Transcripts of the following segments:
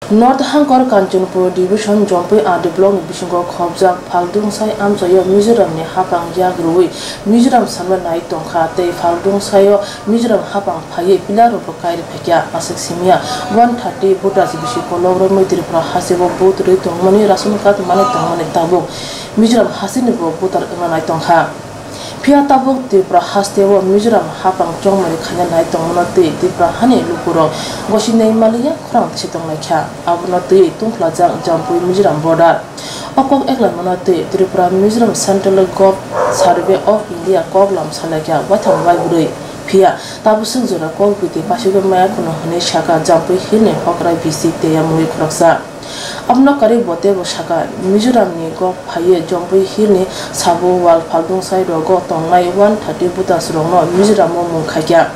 North Hangkor Kanchanpur Division Jompai Adi Block Bisingo Khobjak Phaldung Sai Amchayo Mizoram ni Hapang Yagrui Mizoram Sanwa Nai Tongkha Tei Phaldung Sayo Mizoram Hapang Phaye Pilaro Pakai Phekya Asik Simia 130 Butas Bisiko Logro Tripura Hasebo Bot Re Tongmani Rasun Kat Mane Tongmani Tabuk Mizoram Hasinibo Butar Nai Tongkha Pia tabuk Tripura Hastewo Mizoram Hapang Jongmani Khanya Nai Tongmonate Tripura Hani Lukuro Goshinei Malia Krang Chitong Lekha Abunate Tungplajang Jampui Mizoram border Okok Eklan Monate Tripura Mizoram Central Gov Survey of India Koglam Salakya Watham Waiburi Pia Tabu Sungzura Kogpiti Pashuga Maya Kuno Hane Shaka Jampui Hine Hokrai Bisi Teyamui Kroksa Abna Kari Bote Shaka Mizoram ni Gov Phaye Jampui Hine Sabo Wal Phaldung Sai Rogo Tongai 130 Butas Rono Mizoram Mungkhakya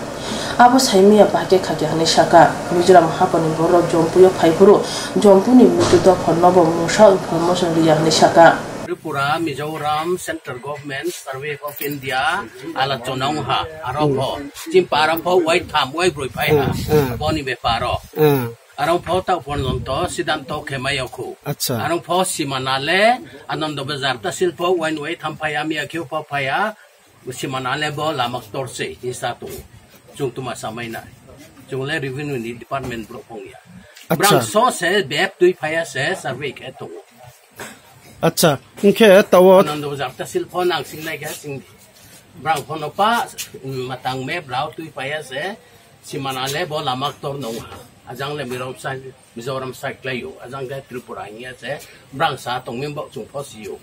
Abo Saimia Bake Khakya Shaka Mizoram Hapani Boro Jompuyo Phaipuru Jompuni Mitudo Khonobo Musha Promotion Riya Shaka Tripura Mizoram Central Government Survey of India ala Chonongha Aropo Chimparampo White Tham White Boy Paiha Boni Beparo Aropo Ta Pononto Sidanto Kemayoku Aropo Simanale Anondo Bazarta Silpo Wine White Hampaya Miakio Papaya Simanale Bo Lamak Torse Isatu Jungtuma Samaina Jungle Revenue Department Bropongia Brang so says Bep Dui Paya says Survey Keto अच्छा उनके तवो नंदो जाता सिल्फोन आंसिंग नहीं क्या सिंग brown फोनोपा Matang में ब्राउ तुई पाया से सिमानाले बोल अमक तोर नौहा अजांग ले मिजोरम साइड लायो अजांग के त्रिपुरा इंगिया से ब्राउन सा तोंग में बक चुंफो सियो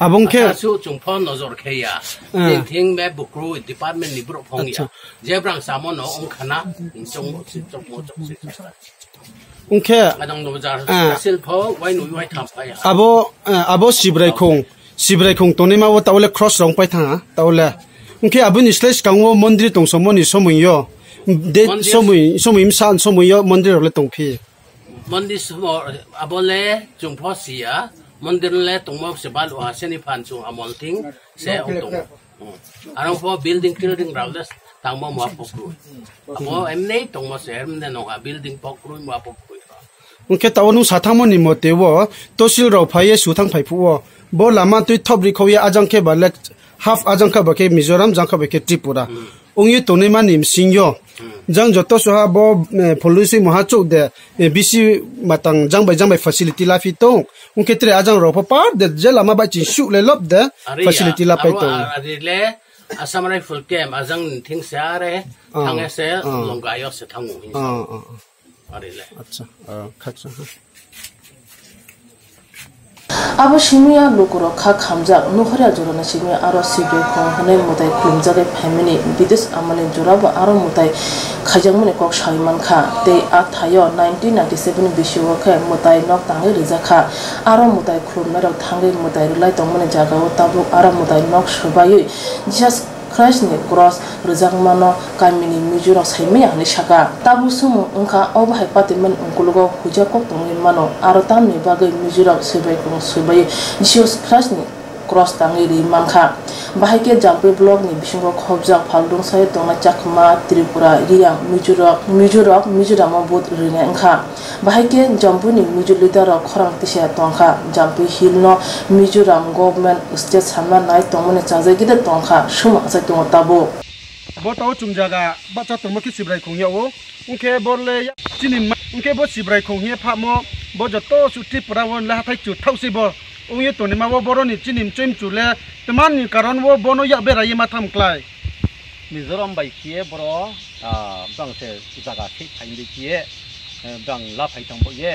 अब उनके असु चुंफो नजर खेया थिंग में बुकरू डिपार्टमेंट निब्रो फोंगिया जे ब्राउन सामो नो उनखना उनके abo sibrai khong tone ma wo tawle cross rong pai tha tawle उनके abun slash kangwo मंदिर tong somoni somuyo de somuim san somuyo मंदिर le tongphi मंदिर abole chungpho sia मंदिर ले tongmo sebal wa seni phanchu amolting se otong arong pho building rawles tangmo ma pokru abo emne tongmo se emne no building pokru ma pokru उनके तावनु साथामो निमोते वो तोसिल रो फाये सुथांग फाइफु वो बो लामा तुई थबरि खोये आजंग के बाले हाफ आजंग का बके मिजोरम जंग का बके त्रिपुरा उंगे तोनेमा निम सिंयो जंग जतो सोहा बो पुलिस महाचुक दे बीसी मतंग जंग बाय फैसिलिटी लाफी तो उनके त्रे आजंग रो पार दे जेलामा बा चिसु ले लब दे फैसिलिटी ला पाइतो अरिले असम राइफल कैम आजंग थिंग से आरे थांगे से लोंगायो से थांगु अच्छा खच्चा Abo Shimia Lukuro Kak Hamjak Nuhara Jorana Shimia Aro Sibe Kong Hane Mutai Kumjage Family Bidis Amalin Joraba Aro Mutai Kajamune Kok Shaiman Kha Te Athayo 1997 Bishiwaka Mutai Nok Tangi Rizaka Aro Mutai Klumero Tangi Mutai Rilai Tongmane Jagawo Tabu Aro Mutai Nok Shubayu Jesus Christ ni cross rezang mano kamini mijuro saimia ni shaka tabu sumu unka oba hepatimen unkulugo hujako tongin mano arotam ni bagai mijuro sebai kong sebai Jesus Christ ni cross tangi ri mangka bahike jampe blog ni bisingo khobjak phaldung sai tongna chakma Tripura riang mijuro ma bot rine angka bahike jampu ni mijur leader khorang tisia tongkha jampu hilno mizoram government state samna nai tongmone chajai gide tongkha suma sai tong tabo बोटाओ चुम जागा बच्चा तुम की सिब्राई खोंगिया वो उनके बोले चिनिम उनके बो सिब्राई खोंगिया फामो बो जतो सुट्टी पुरा वन ला थाई चुथाउ से बो उये तोने मा वो बोरो नि चिनिम चुम चुले तमान नि कारण वो बोनो या बेराय माथाम क्लाय मिजोरम बाइकिए बरो बांसे जागा से फाइनदि किए बां ला फाइथां बोये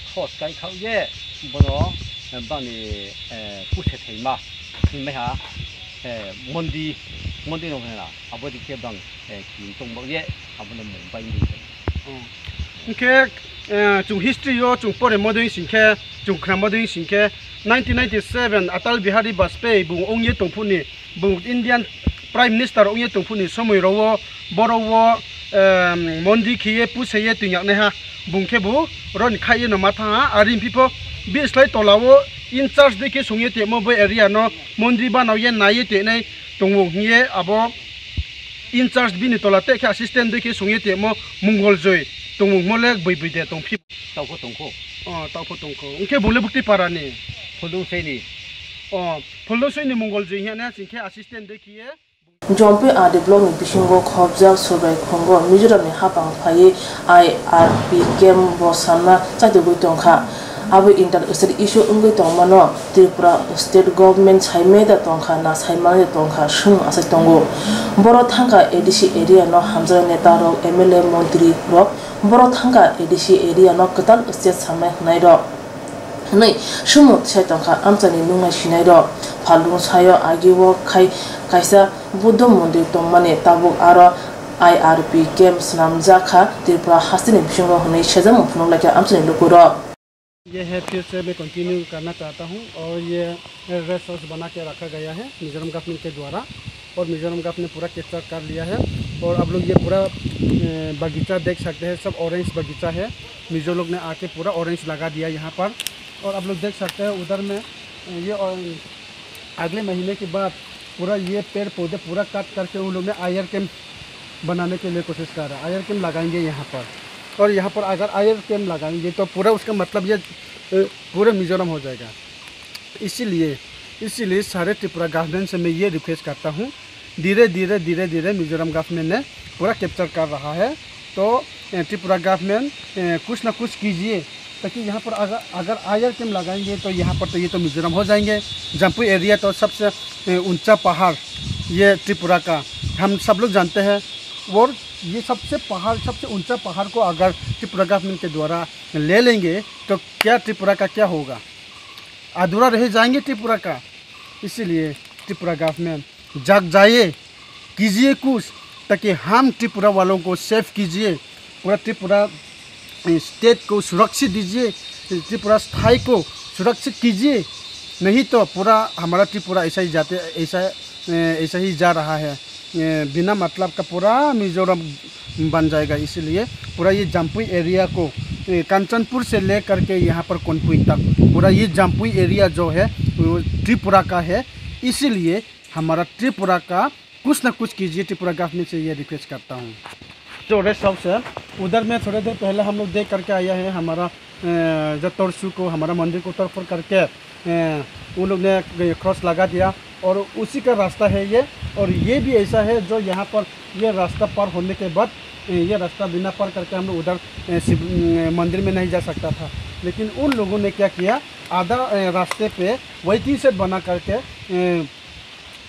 खस गाय खाउये बरो बांनि पुसे थैमा मेहा Mondi no kana abodi ke bang kin tong bogye abone mumbai ni ke chung history yo chung pore modern singke chung khram modern singke 1997 Atal Bihari Vajpayee bung ongye tongphuni bung Indian Prime Minister ongye tongphuni somoi rowo borowo mondi khiye puseye tinyak ne ha bungke bu ron khaye no matha arim pipo bi slai tolawo in charge de ke sungye te mo boy area no mondri ba naw ye naye te nei tongwong hiye abo in charge bini tolate ke assistant de ke sungye te mo mongol joy tongwong mo lek boi boi de tong phi तावफो तंखो तावफो तंखो उनके बुले बुक्ति पारानी फुलदुं सैनी फुलदुं सैनी मंगल जिहियाना जिंखे assistant देखिए जम्पे आदि block में बिशिंगो खबजा सोबाई खोंगो मिजोराम में हापांग Phaye IRP केम बसाना चाइतो बुइतोंखा अब inter state issue उंगै तोंमानो त्रिपुरा स्टेट गवर्नमेंट साइमेदा तोंखा ना साइमाने तोंखा सुं आसे तोंगो बरो थांगा ADC एरिया नो हामजा नेता रो MLA मंत्री रो बरो थांगा ADC एरिया नो कताल स्टेट सामने नाइ रो नै सुमु साइतोंखा आमचानि नुंगा सिनाइ रो फालुं सायो आगिवो काइसा बुद्ध मंदिर तोंमाने ताबुक आरो IRP केम नामजाखा त्रिपुरा हास्तिनि बिशिंगो हनै सेजाम फुनुं लाइका आमचानि लुकुरो ये है फिर से मैं कंटिन्यू करना चाहता हूँ और ये रेस्ट हाउस बना के रखा गया है मिजोरम गवर्नमेंट के द्वारा और मिजोरम गवर्नमेंट ने पूरा कैप्चर कर लिया है और अब लोग ये पूरा बगीचा देख सकते हैं सब ऑरेंज बगीचा है मिजो लोग ने आके पूरा ऑरेंज लगा दिया यहाँ पर और अब लोग देख सकते हैं उधर में ये अगले महीने के बाद पूरा ये पेड़ पौधे पूरा काट करके उन लोग ने आयर कैम्प बनाने के लिए कोशिश कर रहा है आयर कैम्प लगाएंगे यहाँ पर और यहाँ पर अगर आयर कैम्प लगाएंगे तो पूरा उसका मतलब ये पूरे मिजोरम हो जाएगा इसीलिए सारे त्रिपुरा गवर्नमेंट से मैं ये रिक्वेस्ट करता हूँ धीरे धीरे मिजोरम गवर्नमेंट ने पूरा कैप्चर कर रहा है तो त्रिपुरा गवर्नमेंट कुछ ना कुछ कीजिए ताकि यहाँ पर अगर आयर कैम्प लगाएंगे तो यहाँ पर तो ये तो मिजोरम हो जाएंगे जम्पू एरिया तो सबसे ऊंचा पहाड़ ये त्रिपुरा का हम सब लोग जानते हैं और ये सबसे ऊंचा पहाड़ को अगर त्रिपुरा गवर्नमेंट के द्वारा ले लेंगे तो क्या त्रिपुरा का क्या होगा अधूरा रह जाएंगे त्रिपुरा का इसीलिए त्रिपुरा गवर्नमेंट जाग जाइए कीजिए कुछ ताकि हम त्रिपुरा वालों को सेफ कीजिए पूरा त्रिपुरा स्टेट को सुरक्षित दीजिए त्रिपुरा स्थाई को सुरक्षित कीजिए नहीं तो पूरा हमारा त्रिपुरा ऐसा ही जा रहा है बिना मतलब का पूरा मिजोरम बन जाएगा इसीलिए पूरा ये जम्पुई एरिया को कंचनपुर से ले करके यहाँ पर कोनपुई तक पूरा ये जम्पुई एरिया जो है वो त्रिपुरा का है इसीलिए हमारा त्रिपुरा का कुछ ना कुछ कीजिए त्रिपुरा गवर्नमेंट से ये रिक्वेस्ट करता हूँ जो रेस्ट हाउस है उधर में थोड़ी देर पहले हम लोग देख करके आया है हमारा जो तोरसू को हमारा मंदिर को तरफ करके उन लोग ने क्रॉस लगा दिया और उसी का रास्ता है ये और ये भी ऐसा है जो यहाँ पर ये रास्ता पार होने के बाद ये रास्ता बिना पार करके हम लोग उधर मंदिर में नहीं जा सकता था लेकिन उन लोगों ने क्या किया आधा रास्ते पे वेटिंग शेड बना करके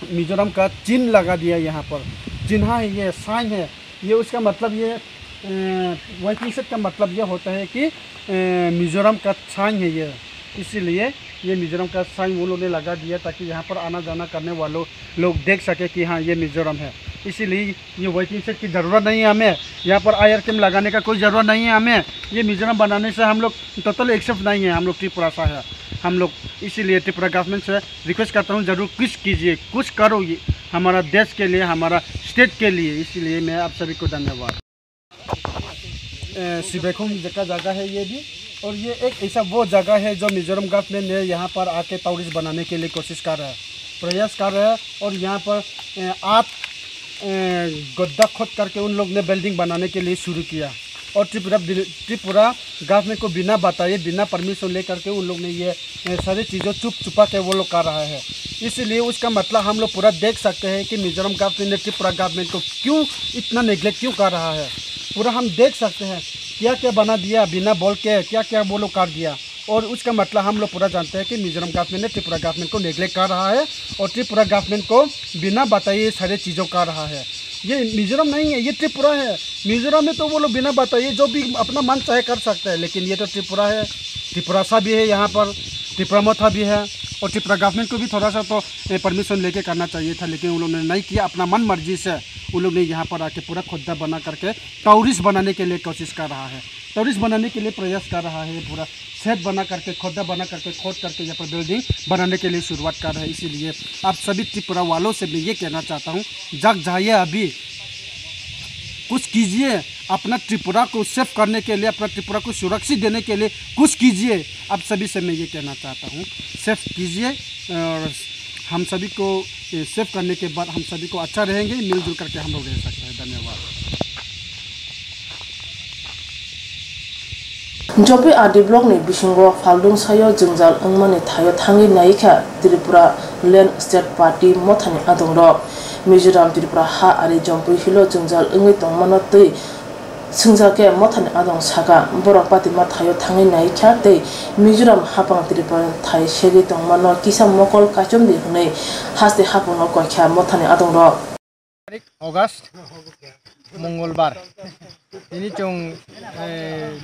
मिजोरम का चिन्ह लगा दिया यहाँ पर चिन्ह है ये साइन है ये उसका मतलब ये वेटिंग शेड का मतलब ये होता है कि मिजोरम का साइन है ये इसीलिए ये मिजोरम का साइन वो लोगों ने लगा दिया ताकि यहाँ पर आना जाना करने वालों लोग देख सके कि हाँ ये मिजोरम है इसीलिए ये वेटिंग शेड की ज़रूरत नहीं है हमें यहाँ पर आयर कैम्प लगाने का कोई ज़रूरत नहीं है हमें ये मिजोरम बनाने से हम लोग टोटल एक्सेप्ट नहीं है हम लोग त्रिपुरा सा है हम लोग इसीलिए त्रिपुरा गवर्नमेंट से रिक्वेस्ट करता हूँ ज़रूर कुछ कीजिए कुछ करो ये हमारा देश के लिए हमारा स्टेट के लिए इसीलिए मैं आप सभी को धन्यवाद सिबेखुम का जगह है ये भी और ये एक ऐसा वो जगह है जो मिजोरम गवर्नमेंट ने यहाँ पर आके टूरिस्ट बनाने के लिए कोशिश कर रहा है प्रयास कर रहा है और यहाँ पर 8 गड्ढा खोद करके उन लोग ने बिल्डिंग बनाने के लिए शुरू किया और त्रिपुरा गवर्नमेंट को बिना बताए बिना परमिशन ले करके उन लोग ने ये सारी चीज़ों छुपा के वो लोग कर रहा है इसलिए उसका मतलब हम लोग पूरा देख सकते हैं कि मिजोरम गवर्नमेंट ने त्रिपुरा गवर्नमेंट को क्यों इतना नेग्लेक्ट क्यों कर रहा है पूरा हम देख सकते हैं क्या क्या बना दिया बिना बोल के क्या क्या वो लोग कर दिया और उसका मतलब हम लोग पूरा जानते हैं कि मिजोरम गवर्नमेंट ने त्रिपुरा गवर्नमेंट को नेग्लेक्ट कर रहा है और त्रिपुरा गवर्नमेंट को बिना बताए सारे चीज़ों कर रहा है ये मिजोरम नहीं है ये त्रिपुरा है मिजोरम में तो वो लोग बिना बताइए जो भी अपना मन चाहे कर सकता है लेकिन ये तो त्रिपुरा है त्रिपुरा सा भी है यहाँ पर त्रिपुरा मोथा भी है और त्रिपुरा गवर्नमेंट को भी थोड़ा सा तो परमिशन लेके करना चाहिए था लेकिन उन लोगों ने नहीं किया अपना मन मर्जी से उन लोग ने यहाँ पर आके पूरा खुदा बना करके टूरिस्ट बनाने के लिए कोशिश कर रहा है टूरिस्ट बनाने के लिए प्रयास कर रहा है पूरा सेट बना करके खुदा बना करके खोद करके यहाँ पर बिल्डिंग बनाने के लिए शुरुआत कर रहा है इसीलिए आप सभी त्रिपुरा वालों से मैं ये कहना चाहता हूँ जग जाइए अभी कुछ कीजिए अपना त्रिपुरा को सेफ करने के लिए अपना त्रिपुरा को सुरक्षित देने के लिए कुछ कीजिए आप सभी से मैं ये कहना चाहता हूँ सेफ कीजिए और हम सभी को सेफ करने के बाद हम सभी को अच्छा रहेंगे मिलजुल करके हम लोग रह सकते हैं धन्यवाद Jopi Adi Block ni Bishingo Faldung Sayo Jungjal Angmani Thayo Thangi Naika Tripura Land State Party Mothani Adongro Mizoram Tripura Ha Ari Jompu Hilo Jungjal Angi Tongmanotei Sungzake Mothani Adong Saga Borok Party Ma Thayo Thangi Naika Tei Mizoram Hapang Tripura Thai Shegi Tongmano Kisam Mokol Kachom Di Hunei Haste Hapang Okokha Mothani Adongro August Mongolbar ini chung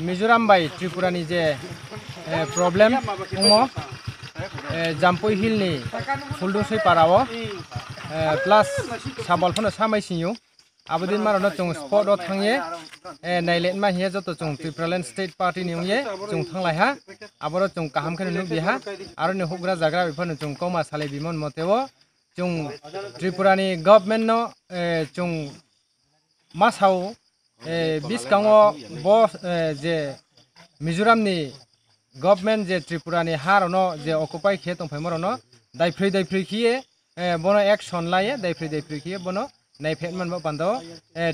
Mizoram bai Tripura ni je problem umo Jampoi Hill ni Fuldung Sai Parao plus Sabal Phone Samai Sinyu Abudin Marono chung sport dot thangye nailet ma hiya joto chung Tripura Land State Party ni ye chung thanglai ha aboro chung kaham khane nu biha aro ni hugra jagra bifan chung koma sale bimon moteo chung Tripura ni government no chung masau biskango bo je Mizoram ni government je Tripura ni harono je occupy khe tong phaimorono daifrei khiye bono action laye daifrei khiye bono naifetman ba pando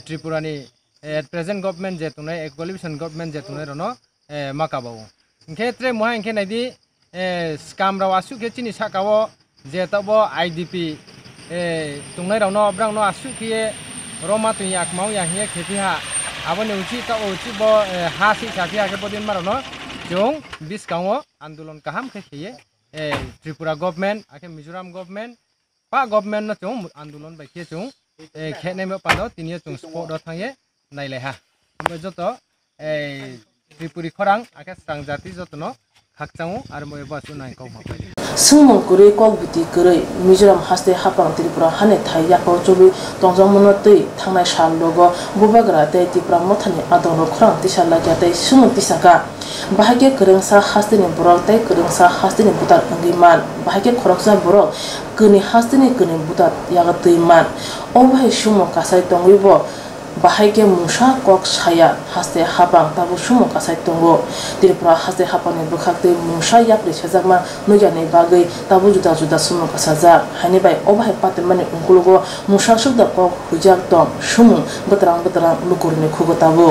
Tripura ni at present government je tunai coalition government je tunai rono makabau khetre moha inkhe naidi scam raw asu ke chini sakawo je tabo IDP tunai rono brang no asu khiye Roma tu yak mau yang hiya khepiha abone uchi ta uchi bo hasi sakia ke bodin marono jong biskango andolon kaham ke khiye Tripura government ake Mizoram government pa government no jong andolon bai khe jong khene me pado tinia jong sport do thangye naile ha ambe joto Tripuri khorang ake sangjati jotono khakchangu ar mo eba su nai ko ma Sungmung Kuri Kok Biti Kuri Mizoram Haste Hapang Tripura Hane Thai Yakau Chobi Tongjong Monotei Thangnai Sal Logo Bubagra Tei Tripura Mothani Adong Khorang Tisala Jatei Sumung Tisaka Bahage Kerengsa Haste ni Borok Tei Kerengsa Haste ni Butat Angiman Bahage Khoroksa Borok Kuni Haste ni Kuni Butat Yagatui Man Obhai Sumung Kasai Tongwibo Bahage Musha Kok Saya Haste Hapang Tabu Sumung Kasai Tongo Tripura Haste Hapang ni Bukhakte Musha Yapri Chazakma Nujane Bagai Tabu Juda Sumung Kasazak Hani Bai Obhai Patemani Ungkulugo Musha Sukda Kok Hujak Tom Sumung Beterang Lukurni Kugo Tabu